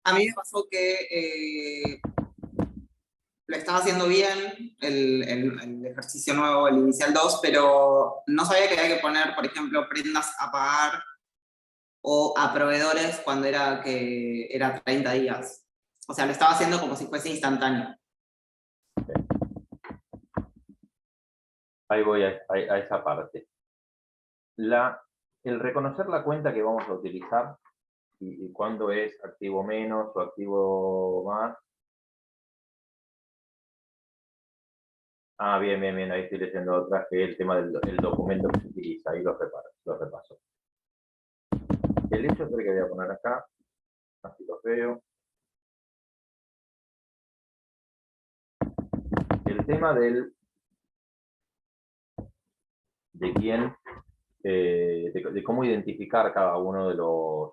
A mí me pasó que lo estaba haciendo bien, el ejercicio nuevo, el inicial 2, pero no sabía que había que poner, por ejemplo, prendas a pagar o a proveedores cuando era 30 días. O sea, lo estaba haciendo como si fuese instantáneo. Ahí voy a esa parte. El reconocer la cuenta que vamos a utilizar y cuándo es activo menos o activo más. Ah, bien, bien, bien, ahí estoy leyendo otra, que es el tema del documento que se utiliza, ahí lo repaso. El hecho es el que voy a poner acá, así lo veo. El tema de quién, de cómo identificar cada uno de los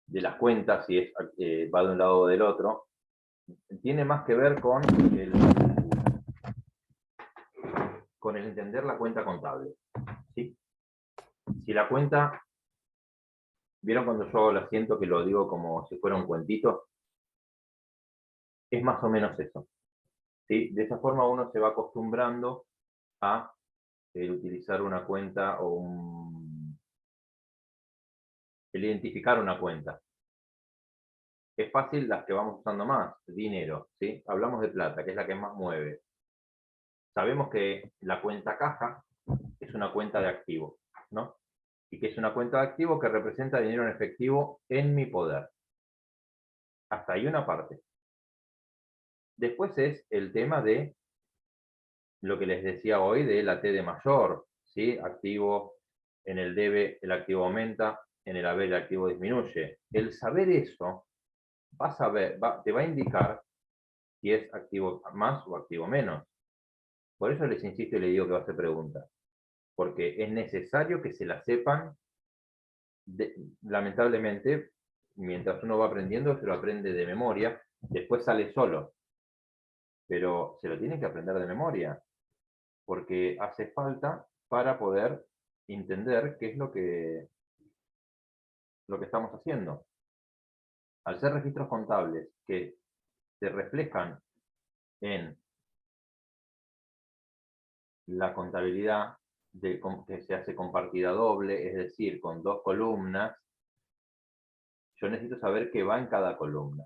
de las cuentas, si es, va de un lado o del otro, tiene más que ver con el entender la cuenta contable. ¿Sí? Si la cuenta, ¿vieron cuando yo la siento que lo digo como si fuera un cuentito? Es más o menos eso. ¿Sí? De esa forma uno se va acostumbrando a utilizar una cuenta o el identificar una cuenta. Es fácil las que vamos usando más, dinero, ¿sí? Hablamos de plata, que es la que más mueve. Sabemos que la cuenta caja es una cuenta de activo, ¿no? Y que es una cuenta de activo que representa dinero en efectivo en mi poder. Hasta ahí una parte. Después es el tema de lo que les decía hoy de la T de mayor, ¿sí? Activo, en el debe el activo aumenta, en el haber el activo disminuye. El saber eso, te va a indicar si es activo más o activo menos. Por eso les insisto y les digo que va a ser pregunta. Porque es necesario que se la sepan, lamentablemente, mientras uno va aprendiendo, se lo aprende de memoria, después sale solo. Pero se lo tienen que aprender de memoria, porque hace falta para poder entender qué es lo que estamos haciendo. Al ser registros contables que se reflejan en la contabilidad que se hace con partida doble, es decir, con dos columnas, yo necesito saber qué va en cada columna.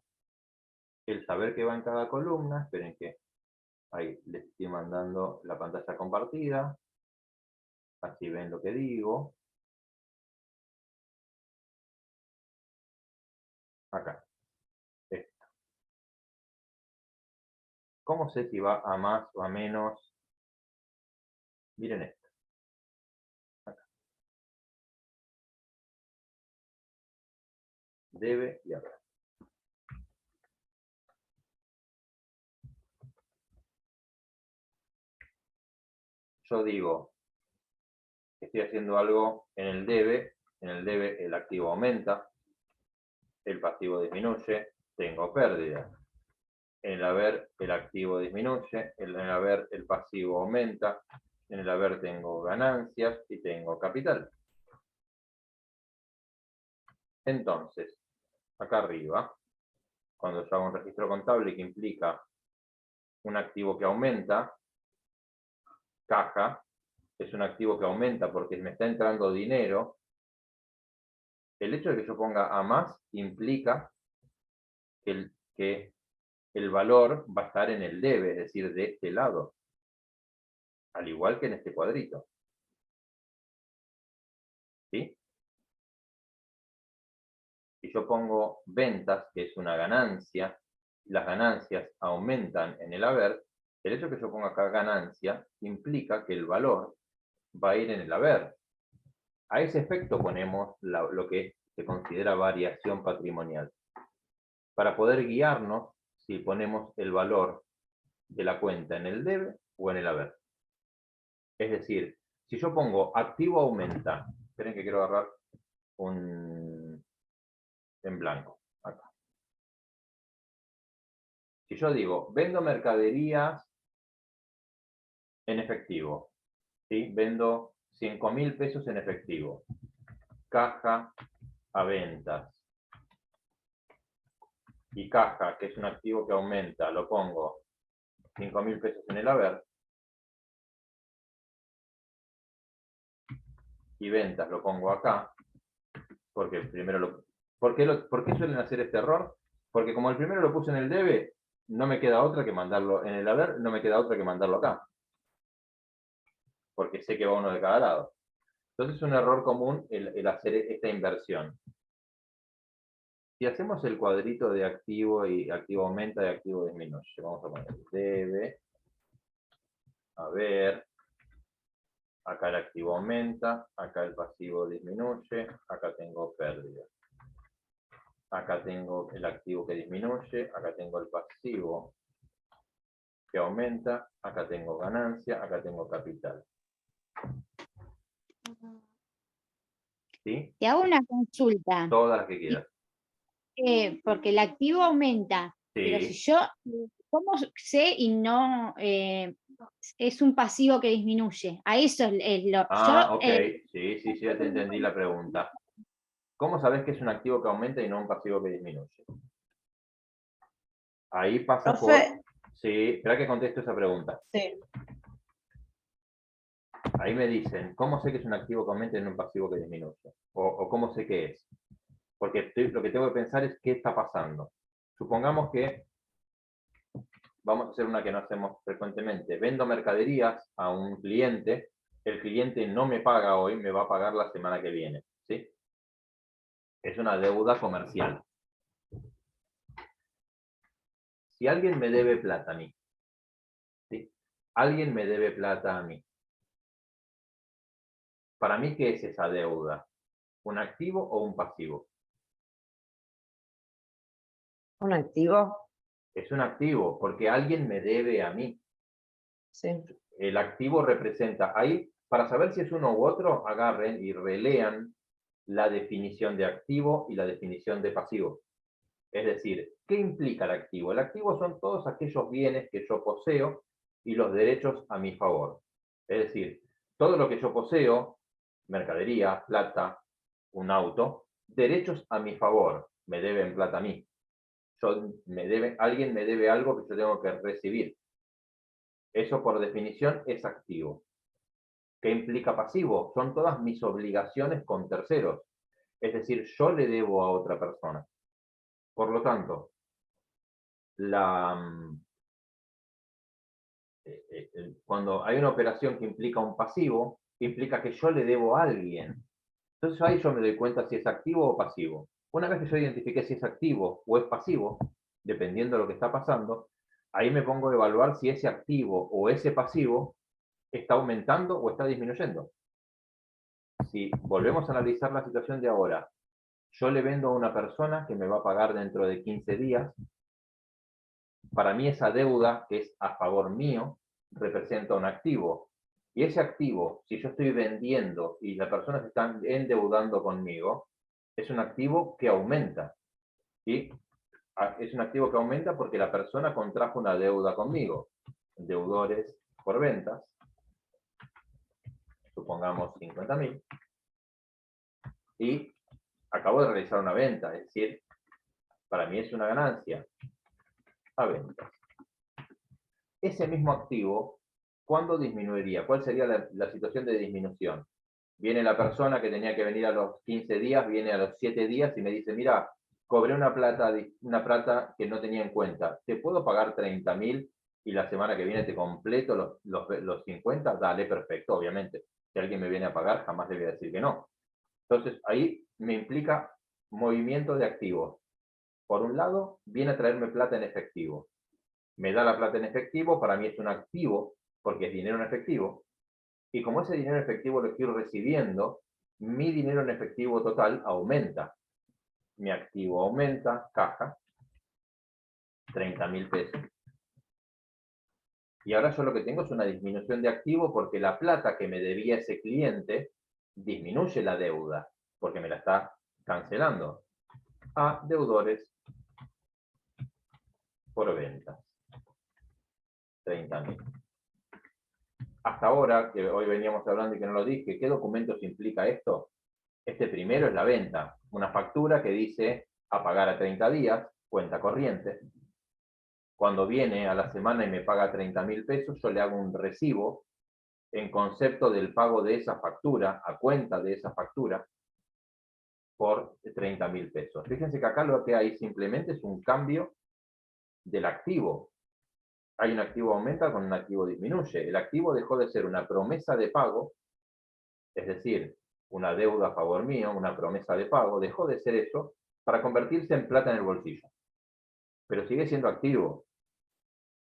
El saber qué va en cada columna, esperen que ahí les estoy mandando la pantalla compartida, así ven lo que digo. Acá. Esto. ¿Cómo sé si va a más o a menos? Miren esto. Acá. Debe y haber. Yo digo, estoy haciendo algo en el debe el activo aumenta, el pasivo disminuye, tengo pérdida. En el haber el activo disminuye, en el haber el pasivo aumenta, en el haber tengo ganancias y tengo capital. Entonces, acá arriba, cuando yo hago un registro contable que implica un activo que aumenta, caja, es un activo que aumenta porque me está entrando dinero. El hecho de que yo ponga a más implica que el valor va a estar en el debe, es decir, de este lado, al igual que en este cuadrito. ¿Sí? Si yo pongo ventas, que es una ganancia, las ganancias aumentan en el haber, el hecho de que yo ponga acá ganancia implica que el valor va a ir en el haber. A ese efecto ponemos lo que se considera variación patrimonial. Para poder guiarnos si ponemos el valor de la cuenta en el debe o en el haber. Es decir, si yo pongo activo aumenta, esperen que quiero agarrar en blanco, acá. Si yo digo, vendo mercaderías en efectivo, ¿sí? Vendo 5.000 pesos en efectivo. caja a ventas. Y caja, que es un activo que aumenta, lo pongo 5.000 pesos en el haber. Y ventas lo pongo acá, porque el primero lo... ¿Por qué suelen hacer este error? Porque como el primero lo puse en el debe, no me queda otra que mandarlo en el haber, no me queda otra que mandarlo acá. Porque sé que va uno de cada lado. Entonces es un error común el hacer esta inversión. Si hacemos el cuadrito de activo y activo aumenta y activo disminuye, vamos a poner debe, haber, acá el activo aumenta, acá el pasivo disminuye, acá tengo pérdida. Acá tengo el activo que disminuye, acá tengo el pasivo que aumenta, acá tengo ganancia, acá tengo capital. ¿Sí? Te hago una consulta, Todas las que quieras. porque el activo aumenta, pero si Sí. yo, ¿cómo sé y no es un pasivo que disminuye? A eso es lo... Ah, yo, ok. Sí, ya te entendí la pregunta. ¿Cómo sabes que es un activo que aumenta y no un pasivo que disminuye? Ahí pasa por... Profe. Sí, espera que contesto esa pregunta. Sí. Ahí me dicen, ¿cómo sé que es un activo que aumenta y no un pasivo que disminuye? O ¿cómo sé qué es? Porque lo que tengo que pensar es qué está pasando. Supongamos que, vamos a hacer una que no hacemos frecuentemente, vendo mercaderías a un cliente, el cliente no me paga hoy, me va a pagar la semana que viene. ¿Sí? Es una deuda comercial. Si alguien me debe plata a mí, ¿sí? Alguien me debe plata a mí. Para mí, ¿qué es esa deuda? ¿Un activo o un pasivo? ¿Un activo? Es un activo, porque alguien me debe a mí. Sí. El activo representa, ahí, para saber si es uno u otro, agarren y relean la definición de activo y la definición de pasivo. Es decir, ¿qué implica el activo? El activo son todos aquellos bienes que yo poseo y los derechos a mi favor. Es decir, todo lo que yo poseo, mercadería, plata, un auto, derechos a mi favor, me deben plata a mí. Alguien me debe algo que yo tengo que recibir. Eso por definición es activo. ¿Qué implica pasivo? Son todas mis obligaciones con terceros. Es decir, yo le debo a otra persona. Por lo tanto, cuando hay una operación que implica un pasivo, implica que yo le debo a alguien. Entonces ahí yo me doy cuenta si es activo o pasivo. Una vez que yo identifique si es activo o es pasivo, dependiendo de lo que está pasando, ahí me pongo a evaluar si ese activo o ese pasivo está aumentando o está disminuyendo. Si volvemos a analizar la situación de ahora, yo le vendo a una persona que me va a pagar dentro de 15 días, para mí esa deuda, que es a favor mío, representa un activo. Y ese activo, si yo estoy vendiendo y la persona se está endeudando conmigo, es un activo que aumenta. ¿Sí? Es un activo que aumenta porque la persona contrajo una deuda conmigo. Deudores por ventas, supongamos 50.000, y acabo de realizar una venta, es decir, para mí es una ganancia a ventas. Ese mismo activo, ¿cuándo disminuiría? ¿Cuál sería la situación de disminución? Viene la persona que tenía que venir a los 15 días, viene a los 7 días y me dice, mira, cobré una plata que no tenía en cuenta, ¿te puedo pagar 30.000 y la semana que viene te completo los 50? Dale, perfecto, obviamente. Si alguien me viene a pagar, jamás le voy a decir que no. Entonces, ahí me implica movimiento de activos. Por un lado, viene a traerme plata en efectivo. Me da la plata en efectivo, para mí es un activo, porque es dinero en efectivo. Y como ese dinero en efectivo lo estoy recibiendo, mi dinero en efectivo total aumenta. Mi activo aumenta, caja, 30.000 pesos. Y ahora yo lo que tengo es una disminución de activo porque la plata que me debía ese cliente disminuye la deuda, porque me la está cancelando. A deudores por ventas. 30.000. Hasta ahora, que hoy veníamos hablando y que no lo dije, ¿qué documentos implica esto? Este primero es la venta, una factura que dice a pagar a 30 días, cuenta corriente. Cuando viene a la semana y me paga 30.000 pesos, yo le hago un recibo en concepto del pago de esa factura, a cuenta de esa factura, por 30.000 pesos. Fíjense que acá lo que hay simplemente es un cambio del activo. Hay un activo aumenta con un activo disminuye. El activo dejó de ser una promesa de pago, es decir, una deuda a favor mío, una promesa de pago, dejó de ser eso para convertirse en plata en el bolsillo. Pero sigue siendo activo.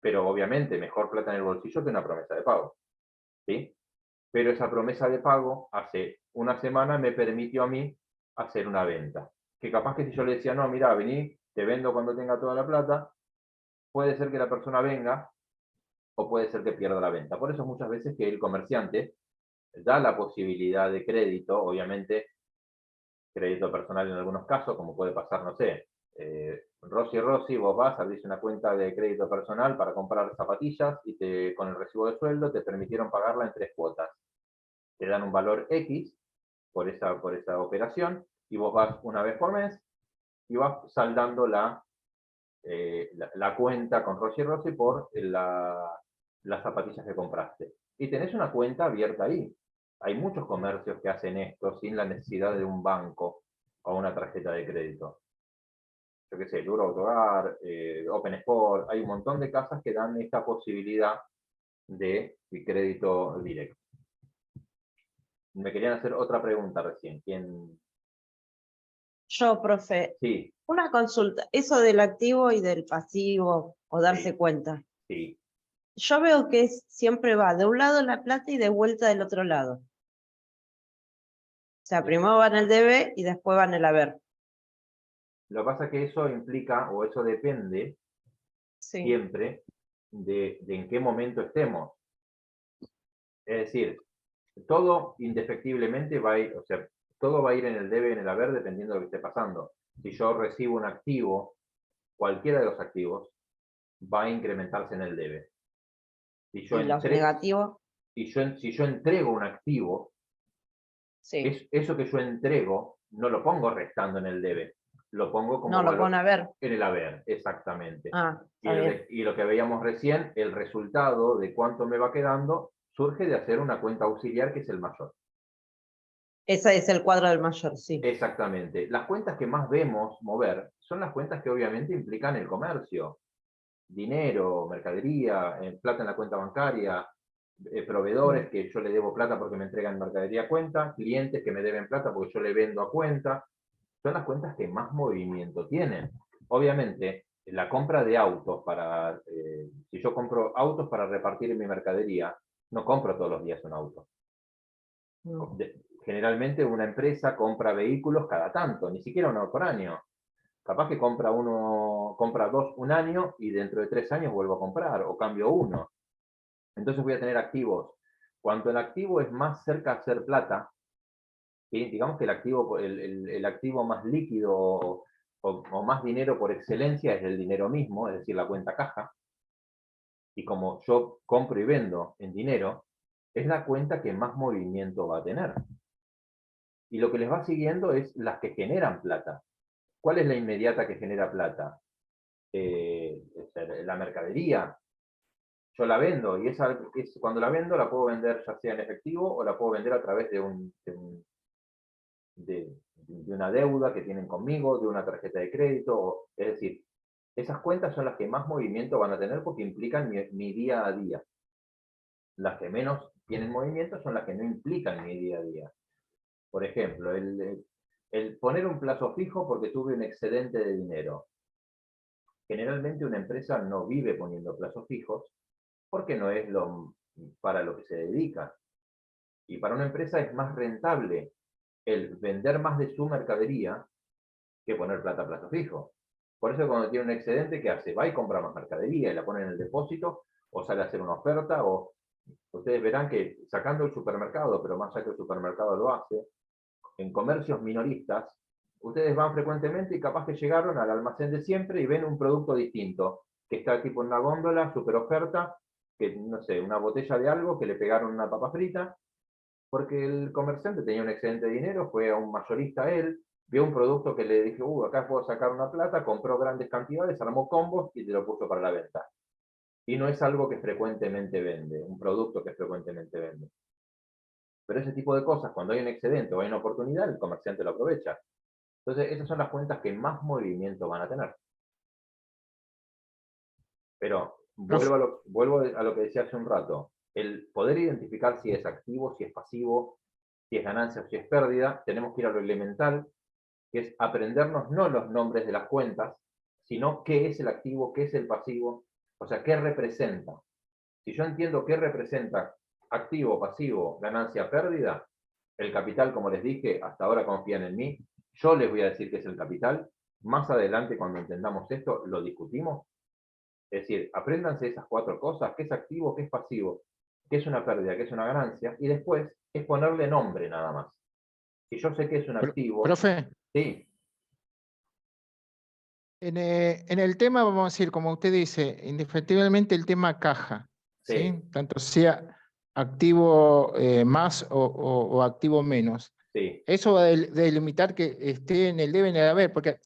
Pero obviamente mejor plata en el bolsillo que una promesa de pago. ¿Sí? Pero esa promesa de pago hace una semana me permitió a mí hacer una venta. Que capaz que si yo le decía, no, mira, vení, te vendo cuando tenga toda la plata, puede ser que la persona venga o puede ser que pierda la venta. Por eso muchas veces que el comerciante da la posibilidad de crédito, obviamente crédito personal en algunos casos, como puede pasar, no sé, Rosy, vos vas, abrís una cuenta de crédito personal para comprar zapatillas y con el recibo de sueldo te permitieron pagarla en 3 cuotas. Te dan un valor X por esa operación y vos vas una vez por mes y vas saldando la cuenta con Rosy por las zapatillas que compraste. Y tenés una cuenta abierta ahí. Hay muchos comercios que hacen esto sin la necesidad de un banco o una tarjeta de crédito. Yo qué sé, Duro Autogar, Open Sport, hay un montón de casas que dan esta posibilidad de crédito directo. Me querían hacer otra pregunta recién. ¿Quién? Yo, profe, Sí, una consulta. Eso del activo y del pasivo, o darse Sí. cuenta. sí. Yo veo que siempre va de un lado la plata y de vuelta del otro lado. O sea, primero va en el debe y después va en el haber. Lo que pasa es que eso implica, o eso depende Sí. siempre de en qué momento estemos. Es decir, todo indefectiblemente va a ir, o sea, todo va a ir en el debe y en el haber dependiendo de lo que esté pasando. Si yo recibo un activo, cualquiera de los activos, va a incrementarse en el debe. Si yo, Y los negativos, si yo entrego un activo, sí. eso que yo entrego no lo pongo restando en el debe, lo pongo como No lo valor pone a ver. en el haber, exactamente. Ah, Y está bien. lo que veíamos recién, el resultado de cuánto me va quedando, surge de hacer una cuenta auxiliar que es el mayor. Ese es el cuadro del mayor, sí. Exactamente. Las cuentas que más vemos mover son las cuentas que obviamente implican el comercio. Dinero, mercadería, plata en la cuenta bancaria, proveedores que yo le debo plata porque me entregan mercadería a cuenta, clientes que me deben plata porque yo le vendo a cuenta. Son las cuentas que más movimiento tienen. Obviamente, la compra de autos si yo compro autos para repartir en mi mercadería, no compro todos los días un auto. Mm. Generalmente una empresa compra vehículos cada tanto, ni siquiera uno por año. Capaz que compra dos un año y dentro de 3 años vuelvo a comprar o cambio uno. Entonces voy a tener activos. Cuanto el activo es más cerca a hacer plata, ¿sí? Digamos que el activo más líquido o más dinero por excelencia es el dinero mismo, es decir, la cuenta caja. Y como yo compro y vendo en dinero, es la cuenta que más movimiento va a tener. Y lo que les va siguiendo es las que generan plata. ¿Cuál es la inmediata que genera plata? La mercadería. Yo la vendo y cuando la vendo la puedo vender ya sea en efectivo o la puedo vender a través de una deuda que tienen conmigo, de una tarjeta de crédito. Es decir, esas cuentas son las que más movimiento van a tener porque implican mi día a día. Las que menos tienen movimiento son las que no implican mi día a día. Por ejemplo, el poner un plazo fijo porque tuve un excedente de dinero. Generalmente una empresa no vive poniendo plazos fijos porque no es para lo que se dedica. Y para una empresa es más rentable el vender más de su mercadería que poner plata a plazo fijo. Por eso cuando tiene un excedente, ¿qué hace? Va y compra más mercadería y la pone en el depósito o sale a hacer una oferta o ustedes verán que sacando el supermercado, pero más allá que el supermercado lo hace, en comercios minoristas, ustedes van frecuentemente y capaz que llegaron al almacén de siempre y ven un producto distinto, que está tipo en una góndola, super oferta, que no sé, una botella de algo, que le pegaron una papa frita, Porque el comerciante tenía un excedente de dinero, fue a un mayorista él, vio un producto que le dije, acá puedo sacar una plata, compró grandes cantidades, armó combos y te lo puso para la venta. Y no es algo que frecuentemente vende, un producto que frecuentemente vende. Pero ese tipo de cosas, cuando hay un excedente o hay una oportunidad, el comerciante lo aprovecha. Entonces, esas son las cuentas que más movimiento van a tener. Pero vuelvo a lo que decía hace un rato. El poder identificar si es activo, si es pasivo, si es ganancia o si es pérdida, tenemos que ir a lo elemental, que es aprendernos no los nombres de las cuentas, sino qué es el activo, qué es el pasivo, o sea, qué representa. Si yo entiendo qué representa activo, pasivo, ganancia, pérdida, el capital, como les dije, hasta ahora confían en mí, yo les voy a decir qué es el capital, más adelante cuando entendamos esto lo discutimos, es decir, apréndanse esas 4 cosas, qué es activo, qué es pasivo, qué es una pérdida, qué es una ganancia, y después es ponerle nombre nada más. Si yo sé que es un activo, Profe, sí, en el tema, vamos a decir, como usted dice, indefectiblemente el tema caja, ¿sí? sí, Tanto sea activo más o activo menos. sí, Eso va a delimitar que esté en el deben de haber, porque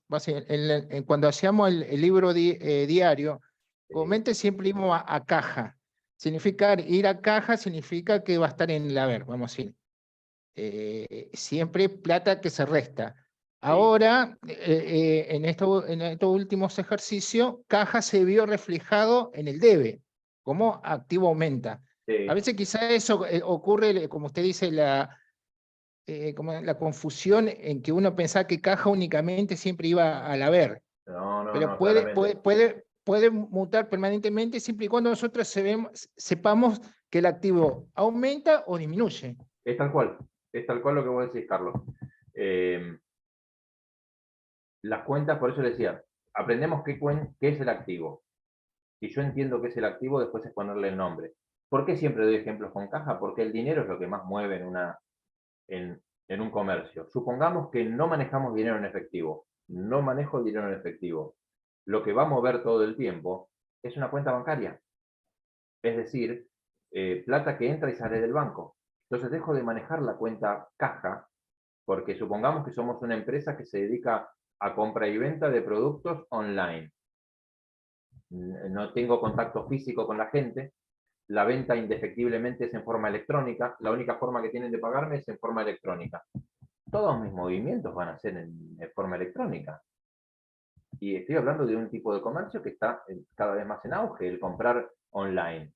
cuando hacíamos el libro diario, comúnmente siempre íbamos a caja. Significa ir a caja significa que va a estar en el haber, vamos a decir. Siempre plata que se resta. Ahora, en estos últimos ejercicios, caja se vio reflejado en el debe, como activo aumenta. A sí. veces quizá eso ocurre, como usted dice, como la confusión en que uno pensaba que caja únicamente siempre iba al haber, pero Claramente. puede mutar permanentemente siempre y cuando nosotros sepamos que el activo aumenta o disminuye. Es tal cual lo que vos decís, Carlos. Eh, las cuentas, por eso le decía, aprendemos qué es el activo. Si yo entiendo qué es el activo, después es ponerle el nombre. ¿Por qué siempre doy ejemplos con caja? Porque el dinero es lo que más mueve en un comercio. Supongamos que no manejamos dinero en efectivo. No manejo dinero en efectivo. Lo que va a mover todo el tiempo es una cuenta bancaria. Es decir, plata que entra y sale del banco. Entonces dejo de manejar la cuenta caja, porque supongamos que somos una empresa que se dedica a compra y venta de productos online. No tengo contacto físico con la gente, la venta indefectiblemente es en forma electrónica, la única forma que tienen de pagarme es en forma electrónica. Todos mis movimientos van a ser en forma electrónica. Y estoy hablando de un tipo de comercio que está cada vez más en auge, el comprar online.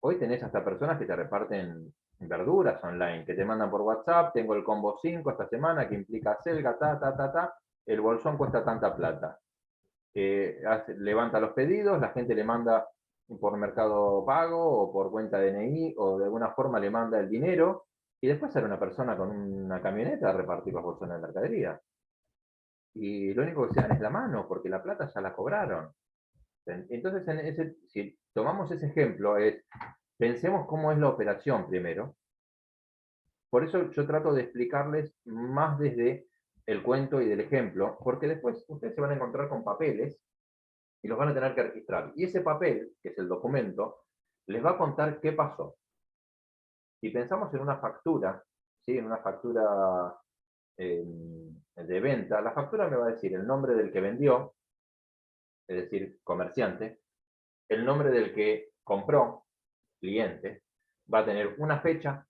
Hoy tenés hasta personas que te reparten verduras online, que te mandan por WhatsApp, tengo el combo 5 esta semana que implica selga, el bolsón cuesta tanta plata. Levanta los pedidos, la gente le manda por Mercado Pago o por cuenta DNI o de alguna forma le manda el dinero y después sale una persona con una camioneta a repartir los bolsones de mercadería. Y lo único que se dan es la mano porque la plata ya la cobraron. Entonces, si tomamos ese ejemplo, pensemos cómo es la operación primero. Por eso yo trato de explicarles más desde el cuento y del ejemplo, porque después ustedes se van a encontrar con papeles y los van a tener que registrar. Y ese papel, que es el documento, les va a contar qué pasó. Si pensamos en una factura, ¿sí? En una factura de venta, la factura me va a decir el nombre del que vendió, es decir, comerciante, el nombre del que compró, cliente, va a tener una fecha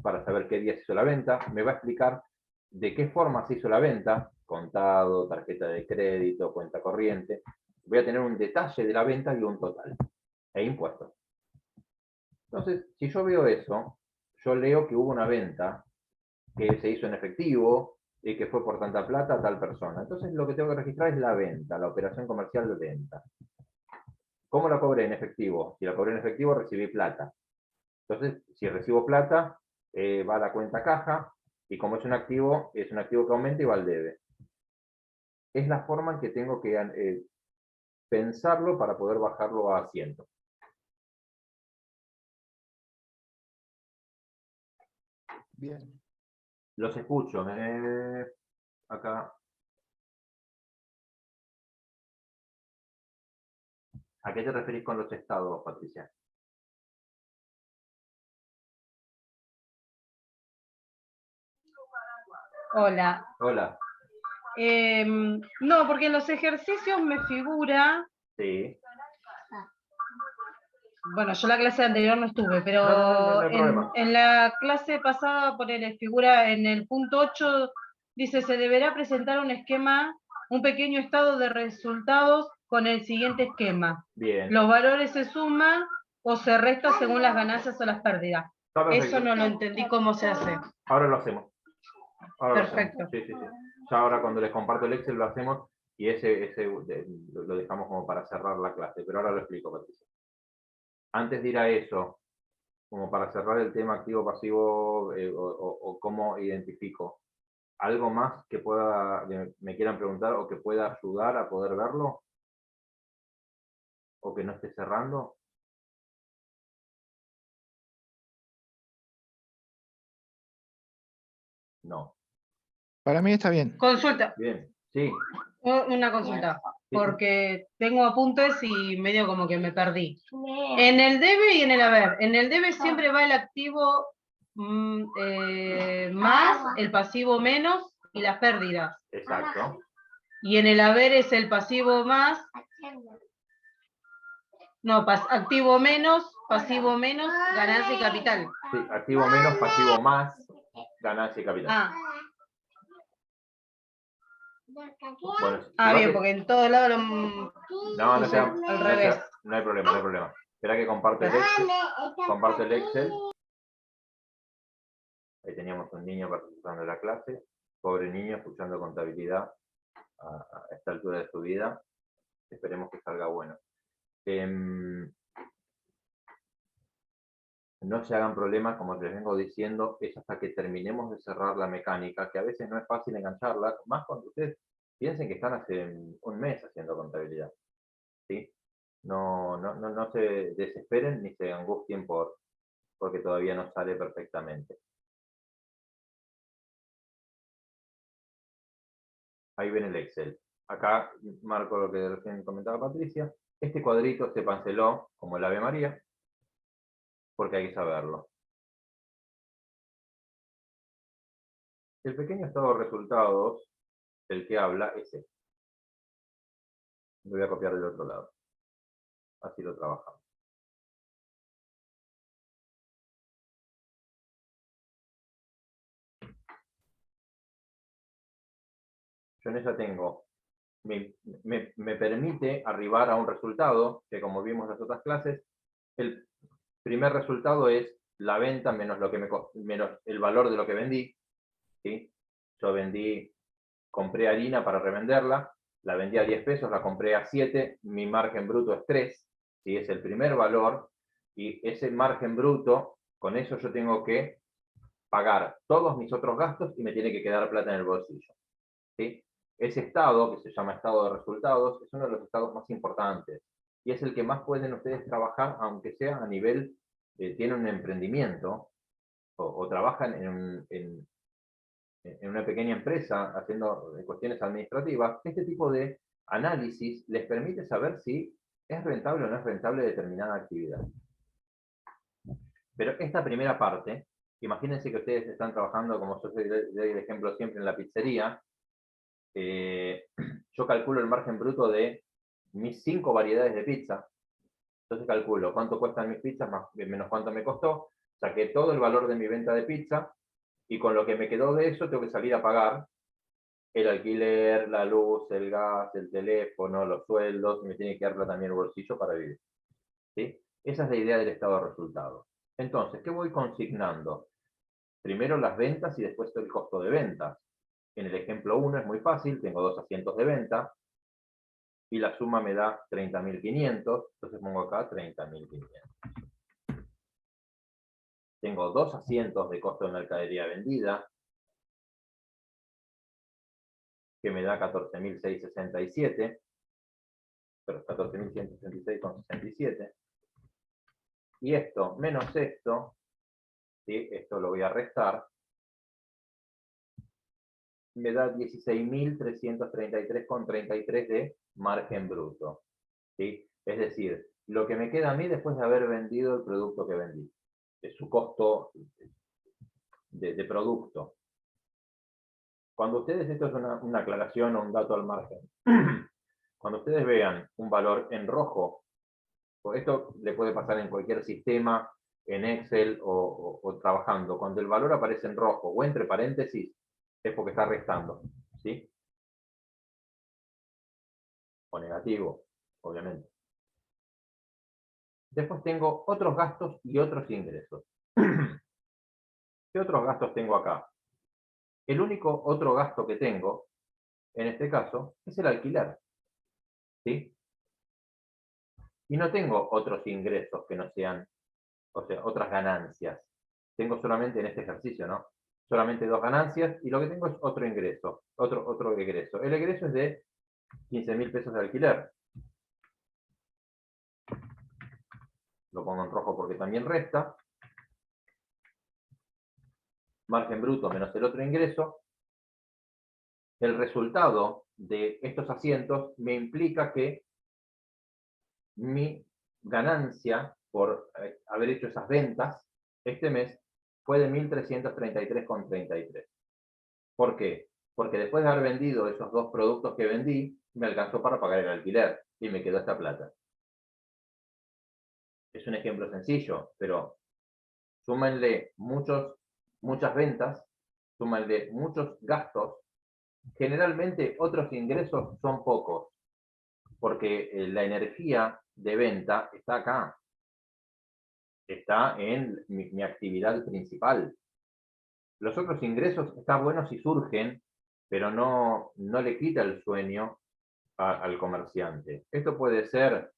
para saber qué día se hizo la venta, me va a explicar de qué forma se hizo la venta, contado, tarjeta de crédito, cuenta corriente, voy a tener un detalle de la venta y un total, e impuestos. Entonces, si yo veo eso, yo leo que hubo una venta que se hizo en efectivo y que fue por tanta plata a tal persona. Entonces, lo que tengo que registrar es la venta, la operación comercial de venta. ¿Cómo la cobré en efectivo? Si la cobré en efectivo, recibí plata. Entonces, si recibo plata, va a la cuenta caja, y como es un activo que aumenta y va al debe. Es la forma en que tengo que pensarlo para poder bajarlo a 100. Bien. Los escucho. Acá. ¿A qué te referís con los estados, Patricia? Hola. Hola. No, porque en los ejercicios me figura, Sí. bueno, yo la clase anterior no estuve, pero No hay problema. en la clase pasada, figura en el punto 8, dice, se deberá presentar un esquema, un pequeño estado de resultados con el siguiente esquema. Bien. Los valores se suman o se restan según las ganancias o las pérdidas. Está perfecto. Eso no lo entendí cómo se hace. Ahora lo hacemos. Ahora Perfecto. lo hacemos. Sí, sí, sí. Ya ahora cuando les comparto el Excel lo hacemos y ese lo dejamos como para cerrar la clase, pero ahora lo explico, Patricia. Antes de ir a eso, como para cerrar el tema activo-pasivo o cómo identifico, ¿algo más que me quieran preguntar o que pueda ayudar a poder verlo? ¿O que no esté cerrando? No. Para mí está bien. Consulta, Bien, sí. una consulta, porque tengo apuntes y medio como que me perdí. En el debe y en el haber. En el debe siempre va el activo más, el pasivo menos y las pérdidas. Exacto. Y en el haber es el pasivo más, no, activo menos, pasivo menos, ganancia y capital. Sí, activo menos, pasivo más, ganancia y capital. Ah, Bueno, bien, porque en todos lados no puse al revés. no hay problema, no hay problema. Espera que comparto el Excel. Comparto el Excel. Ahí teníamos un niño participando de la clase. Pobre niño, escuchando contabilidad a esta altura de su vida. Esperemos que salga bueno. No se hagan problemas, como les vengo diciendo, es hasta que terminemos de cerrar la mecánica, que a veces no es fácil engancharla, más cuando ustedes piensen que están hace un mes haciendo contabilidad. ¿Sí? No se desesperen ni se angustien porque todavía no sale perfectamente. Ahí ven el Excel. Acá marco lo que recién comentaba Patricia. Este cuadrito se canceló como el Ave María, porque hay que saberlo. El pequeño estado de resultados del que habla es este. Lo voy a copiar del otro lado. Así lo trabajamos. Yo en esa tengo, me permite arribar a un resultado, que como vimos en las otras clases, el primer resultado es la venta menos, menos el valor de lo que vendí. ¿Sí? Yo compré harina para revenderla, la vendí a 10 pesos, la compré a 7, mi margen bruto es 3, ¿sí? Es el primer valor, y ese margen bruto, con eso yo tengo que pagar todos mis otros gastos y me tiene que quedar plata en el bolsillo. ¿Sí? Ese estado, que se llama estado de resultados, es uno de los estados más importantes, y es el que más pueden ustedes trabajar, aunque sea a nivel, tienen un emprendimiento, o trabajan en una pequeña empresa haciendo cuestiones administrativas. Este tipo de análisis les permite saber si es rentable o no es rentable determinada actividad. Pero esta primera parte, imagínense que ustedes están trabajando, como yo doy el ejemplo siempre en la pizzería, yo calculo el margen bruto de mis 5 variedades de pizza, entonces calculo cuánto cuestan mis pizzas menos cuánto me costó, saqué todo el valor de mi venta de pizza, y con lo que me quedó de eso tengo que salir a pagar el alquiler, la luz, el gas, el teléfono, los sueldos, y me tiene que dar también el bolsillo para vivir. ¿Sí? Esa es la idea del estado de resultados. Entonces, ¿qué voy consignando? Primero las ventas y después el costo de ventas. En el ejemplo 1 es muy fácil, tengo 2 asientos de venta y la suma me da 30.500, entonces pongo acá 30.500. Tengo 2 asientos de costo de mercadería vendida, que me da 14.667, pero 14.166,67. Y esto menos esto, ¿sí? Esto lo voy a restar, me da 16.333,33 de margen bruto. ¿Sí? Es decir, lo que me queda a mí después de haber vendido el producto que vendí, de su costo de producto. Cuando ustedes, esto es una aclaración o un dato al margen, cuando ustedes vean un valor en rojo, esto le puede pasar en cualquier sistema, en Excel o trabajando, cuando el valor aparece en rojo o entre paréntesis, es porque está restando, ¿sí? O negativo, obviamente. Después tengo otros gastos y otros ingresos. ¿Qué otros gastos tengo acá? El único otro gasto que tengo, en este caso, es el alquiler, ¿sí? Y no tengo otros ingresos que no sean, o sea, otras ganancias. Tengo solamente en este ejercicio, ¿no? Solamente 2 ganancias y lo que tengo es otro ingreso, otro egreso. El egreso es de 15.000 pesos de alquiler. Lo pongo en rojo porque también resta. Margen bruto menos el otro ingreso. El resultado de estos asientos me implica que mi ganancia por haber hecho esas ventas este mes fue de 1.333,33. ¿Por qué? Porque después de haber vendido esos 2 productos que vendí, me alcanzó para pagar el alquiler y me quedó esta plata. Es un ejemplo sencillo, pero súmenle muchas ventas, súmenle muchos gastos. Generalmente otros ingresos son pocos, porque la energía de venta está acá. Está en mi actividad principal. Los otros ingresos están buenos si surgen, pero no le quita el sueño al comerciante. Esto puede ser,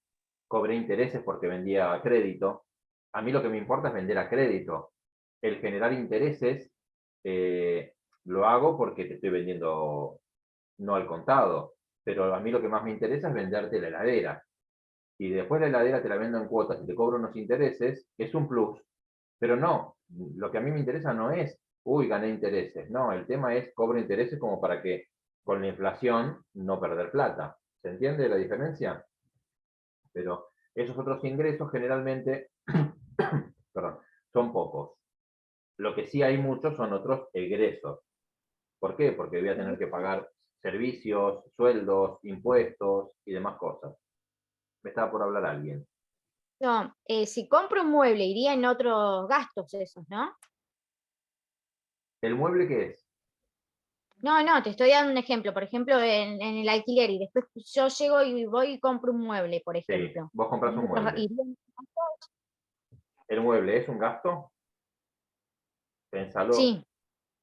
cobré intereses porque vendía a crédito. A mí lo que me importa es vender a crédito. El generar intereses lo hago porque te estoy vendiendo no al contado, pero a mí lo que más me interesa es venderte la heladera. Y después la heladera te la vendo en cuotas y te cobro unos intereses, es un plus. Pero no, lo que a mí me interesa no es, uy, gané intereses. No, el tema es cobro intereses como para que con la inflación no perder plata. ¿Se entiende la diferencia? Pero esos otros ingresos generalmente perdón, son pocos. Lo que sí hay muchos son otros egresos. ¿Por qué? Porque voy a tener que pagar servicios, sueldos, impuestos y demás cosas. Me estaba por hablar alguien. No, si compro un mueble, iría en otros gastos esos, ¿no? ¿El mueble qué es? No, te estoy dando un ejemplo. Por ejemplo, en el alquiler, y después yo llego y voy y compro un mueble, por Sí, ejemplo. vos compras un mueble. Iría en- ¿El mueble es un gasto? Pensalo. Sí,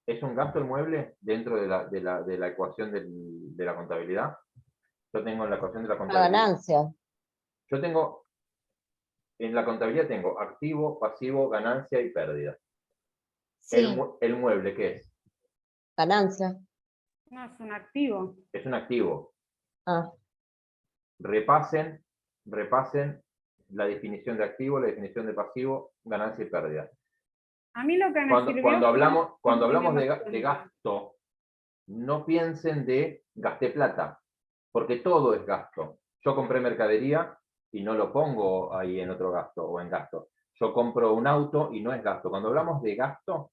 ¿Es un gasto el mueble dentro de la ecuación de la contabilidad? Yo tengo en la ecuación de la Una contabilidad. ganancia. Yo tengo, en la contabilidad tengo activo, pasivo, ganancia y pérdida. sí. El mueble, ¿qué es? Ganancia. No, es un activo. Es un activo. Ah, Repasen la definición de activo, la definición de pasivo, ganancia y pérdida. A mí lo que me Cuando, sirvió cuando fue hablamos tener de, más de cuenta. gasto, no piensen de gasté plata, porque todo es gasto. Yo compré mercadería y no lo pongo ahí en otro gasto o en gasto. Yo compro un auto y no es gasto. Cuando hablamos de gasto,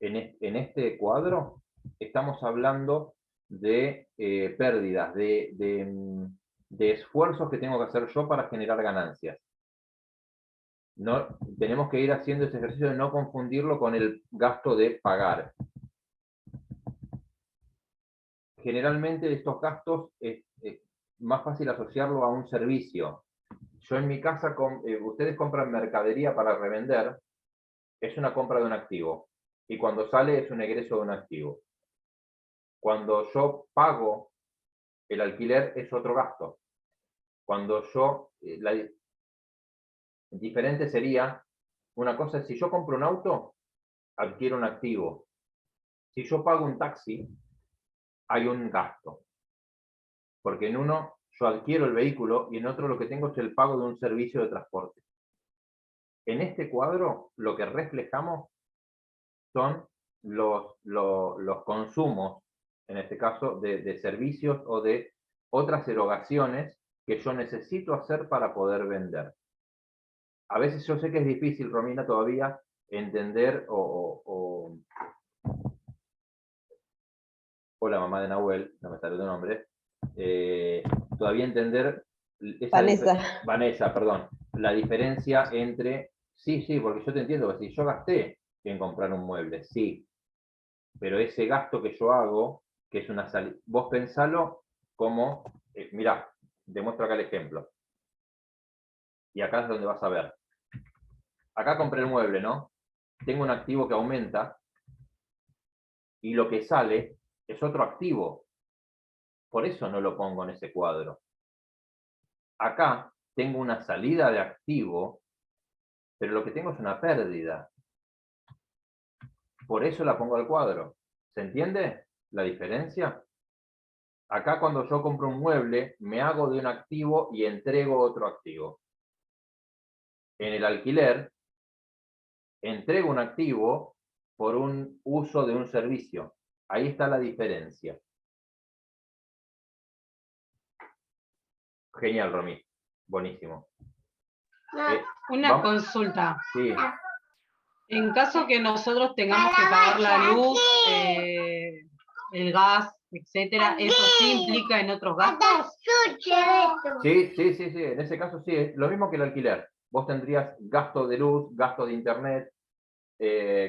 en este cuadro, estamos hablando de pérdidas, de esfuerzos que tengo que hacer yo para generar ganancias. No, tenemos que ir haciendo ese ejercicio de no confundirlo con el gasto de pagar. Generalmente estos gastos es más fácil asociarlo a un servicio. Yo en mi casa, ustedes compran mercadería para revender, es una compra de un activo. Y cuando sale es un egreso de un activo. Cuando yo pago el alquiler es otro gasto. Cuando yo, diferente sería, una cosa es si yo compro un auto, adquiero un activo. Si yo pago un taxi, hay un gasto. Porque en uno yo adquiero el vehículo y en otro lo que tengo es el pago de un servicio de transporte. En este cuadro lo que reflejamos son los consumos, en este caso, de servicios o de otras erogaciones que yo necesito hacer para poder vender. A veces yo sé que es difícil, Romina, todavía entender hola mamá de Nahuel, no me sale tu nombre, todavía entender Vanessa, perdón, la diferencia entre, sí, porque yo te entiendo, que si yo gasté en comprar un mueble, sí, pero ese gasto que yo hago, que es una salida, vos pensalo como, mirá, demuestro acá el ejemplo, y acá es donde vas a ver. Acá compré el mueble, ¿no? Tengo un activo que aumenta, y lo que sale es otro activo. Por eso no lo pongo en ese cuadro. Acá tengo una salida de activo, pero lo que tengo es una pérdida. Por eso la pongo al cuadro. ¿Se entiende la diferencia? Acá cuando yo compro un mueble, me hago de un activo y entrego otro activo. En el alquiler, entrego un activo por un uso de un servicio. Ahí está la diferencia. Genial, Romy. Buenísimo. Una consulta. Sí. En caso que nosotros tengamos que pagar la luz, el gas, etcétera, ¿eso sí implica en otros gastos? Sí. En ese caso sí. Es lo mismo que el alquiler. Vos tendrías gasto de luz, gasto de internet,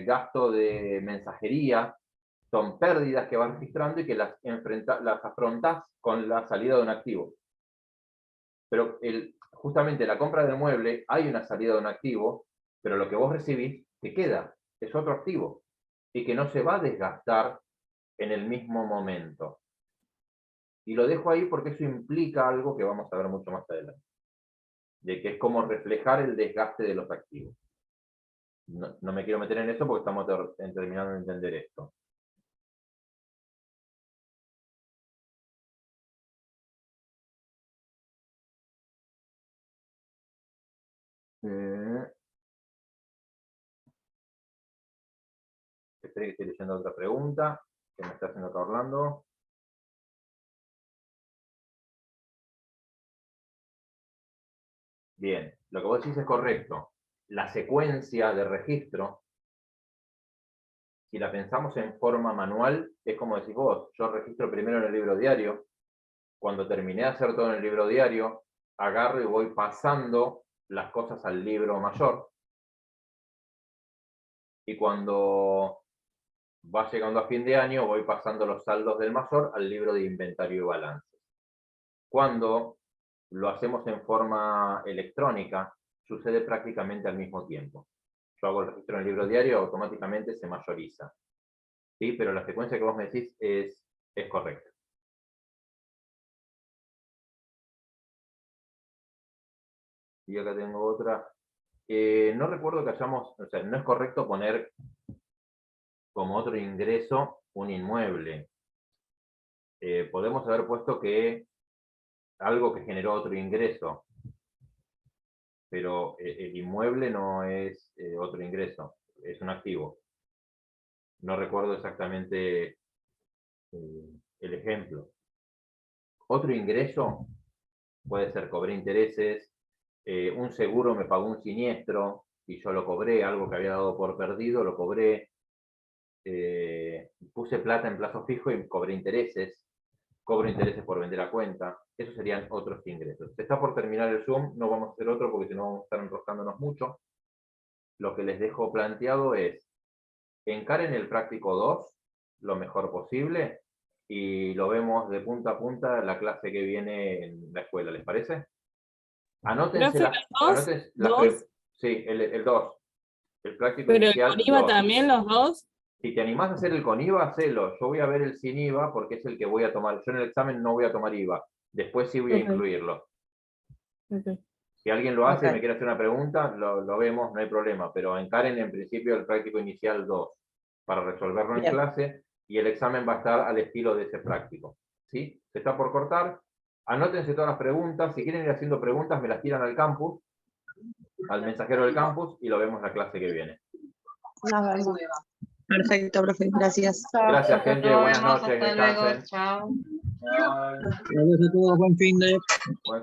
gasto de mensajería. Son pérdidas que vas registrando y que las afrontás con la salida de un activo. Pero justamente la compra del mueble hay una salida de un activo, pero lo que vos recibís te queda, es otro activo, y que no se va a desgastar en el mismo momento. Y lo dejo ahí porque eso implica algo que vamos a ver mucho más adelante, de que es como reflejar el desgaste de los activos. No me quiero meter en eso porque estamos terminando de entender esto. Espero que esté leyendo otra pregunta que me está haciendo acá Orlando. Bien, lo que vos decís es correcto. La secuencia de registro, si la pensamos en forma manual, es como decís vos, yo registro primero en el libro diario, cuando terminé de hacer todo en el libro diario, agarro y voy pasando las cosas al libro mayor, y cuando va llegando a fin de año, voy pasando los saldos del mayor al libro de inventario y balance. Cuando lo hacemos en forma electrónica, sucede prácticamente al mismo tiempo. Yo hago el registro en el libro diario, automáticamente se mayoriza. ¿Sí? Pero la secuencia que vos me decís es correcta. Y acá tengo otra. No recuerdo que hayamos, o sea, no es correcto poner como otro ingreso un inmueble. Podemos haber puesto que algo que generó otro ingreso, pero el inmueble no es otro ingreso, es un activo. No recuerdo exactamente el ejemplo. Otro ingreso puede ser cobré intereses, un seguro me pagó un siniestro y yo lo cobré, algo que había dado por perdido, lo cobré, puse plata en plazo fijo y cobré intereses, cobro intereses por vender a cuenta. Esos serían otros ingresos. Se está por terminar el Zoom, no vamos a hacer otro porque si no vamos a estar enroscándonos mucho. Lo que les dejo planteado es, encaren el práctico 2 lo mejor posible y lo vemos de punta a punta la clase que viene en la escuela, ¿les parece? Anótense sí, el 2. El práctico ¿Pero inicial con IVA 2. también los dos? Si te animás a hacer el con IVA, hacelo. Yo voy a ver el sin IVA porque es el que voy a tomar. Yo en el examen no voy a tomar IVA. Después sí voy a incluirlo. Si alguien lo hace y me quiere hacer una pregunta, lo vemos, no hay problema. Pero encaren en principio el práctico inicial 2 para resolverlo en clase y el examen va a estar al estilo de ese práctico. ¿Sí? Se está por cortar. Anótense todas las preguntas. Si quieren ir haciendo preguntas, me las tiran al campus, al mensajero del campus, y lo vemos la clase que viene. Perfecto, profe, gracias. Gracias, gente. Nos Buenas vemos, noches. hasta luego, Descansen. chao. Gracias a todos, buen fin de.